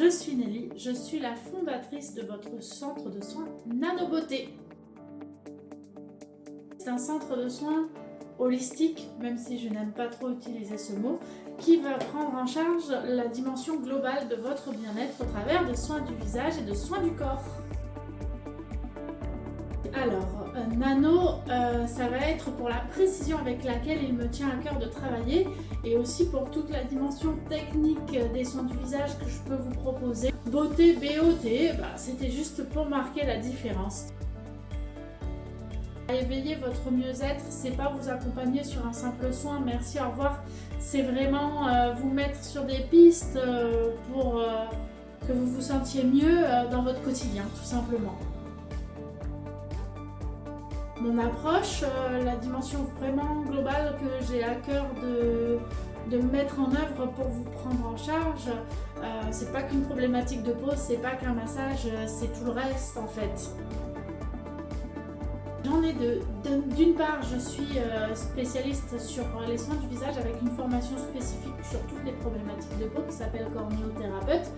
je suis Nelly, je suis la fondatrice de votre centre de soins Nanobeauté. C'est un centre de soins holistique, même si je n'aime pas trop utiliser ce mot, qui va prendre en charge la dimension globale de votre bien-être au travers de soins du visage et de soins du corps. Alors, Nano, ça va être pour la précision avec laquelle il me tient à cœur de travailler et aussi pour toute la dimension technique des soins du visage que je peux vous proposer. Beauté, BOT, c'était juste pour marquer la différence. Éveiller votre mieux-être, c'est pas vous accompagner sur un simple soin, merci, au revoir. C'est vraiment vous mettre sur des pistes pour que vous vous sentiez mieux dans votre quotidien, tout simplement. Mon approche, la dimension vraiment globale que j'ai à cœur de mettre en œuvre pour vous prendre en charge, c'est pas qu'une problématique de peau, c'est pas qu'un massage, c'est tout le reste en fait. J'en ai deux. D'une part, je suis spécialiste sur les soins du visage avec une formation spécifique sur toutes les problématiques de peau qui s'appelle cornéothérapeute.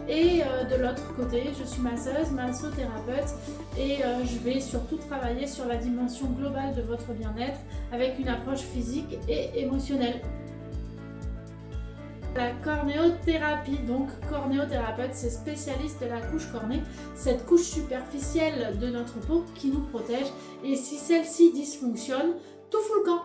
Et de l'autre côté, je suis masseuse, massothérapeute et je vais surtout travailler sur la dimension globale de votre bien-être avec une approche physique et émotionnelle. La cornéothérapie, donc cornéothérapeute, c'est spécialiste de la couche cornée, cette couche superficielle de notre peau qui nous protège, et si celle-ci dysfonctionne, tout fout le camp.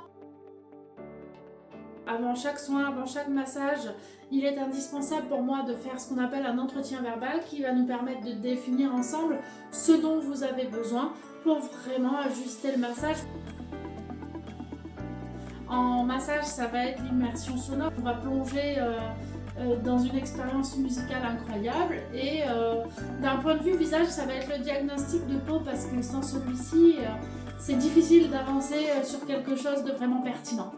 Avant chaque soin, avant chaque massage, il est indispensable pour moi de faire ce qu'on appelle un entretien verbal qui va nous permettre de définir ensemble ce dont vous avez besoin pour vraiment ajuster le massage. En massage, ça va être l'immersion sonore. On va plonger dans une expérience musicale incroyable. Et d'un point de vue visage, ça va être le diagnostic de peau parce que sans celui-ci, c'est difficile d'avancer sur quelque chose de vraiment pertinent.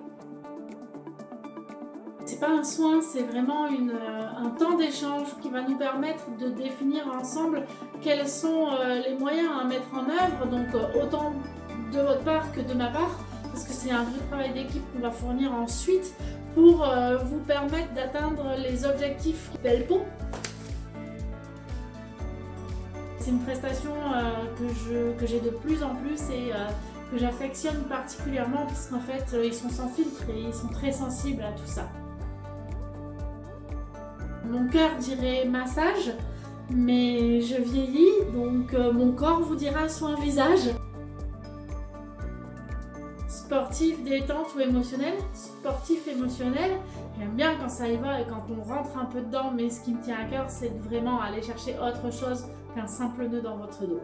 C'est pas un soin, c'est vraiment un temps d'échange qui va nous permettre de définir ensemble quels sont les moyens à mettre en œuvre, donc autant de votre part que de ma part, parce que c'est un vrai travail d'équipe qu'on va fournir ensuite pour vous permettre d'atteindre les objectifs belle peau. C'est une prestation que j'ai de plus en plus et que j'affectionne particulièrement parce qu'en fait ils sont sans filtre et ils sont très sensibles à tout ça. Mon cœur dirait massage, mais je vieillis, donc mon corps vous dira soin visage. Sportif, détente ou émotionnel? Sportif, émotionnel, j'aime bien quand ça y va et quand on rentre un peu dedans, mais ce qui me tient à cœur, c'est de vraiment aller chercher autre chose qu'un simple nœud dans votre dos.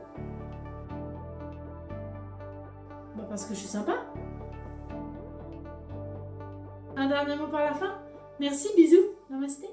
Parce que je suis sympa. Un dernier mot par la fin? Merci, bisous, namasté.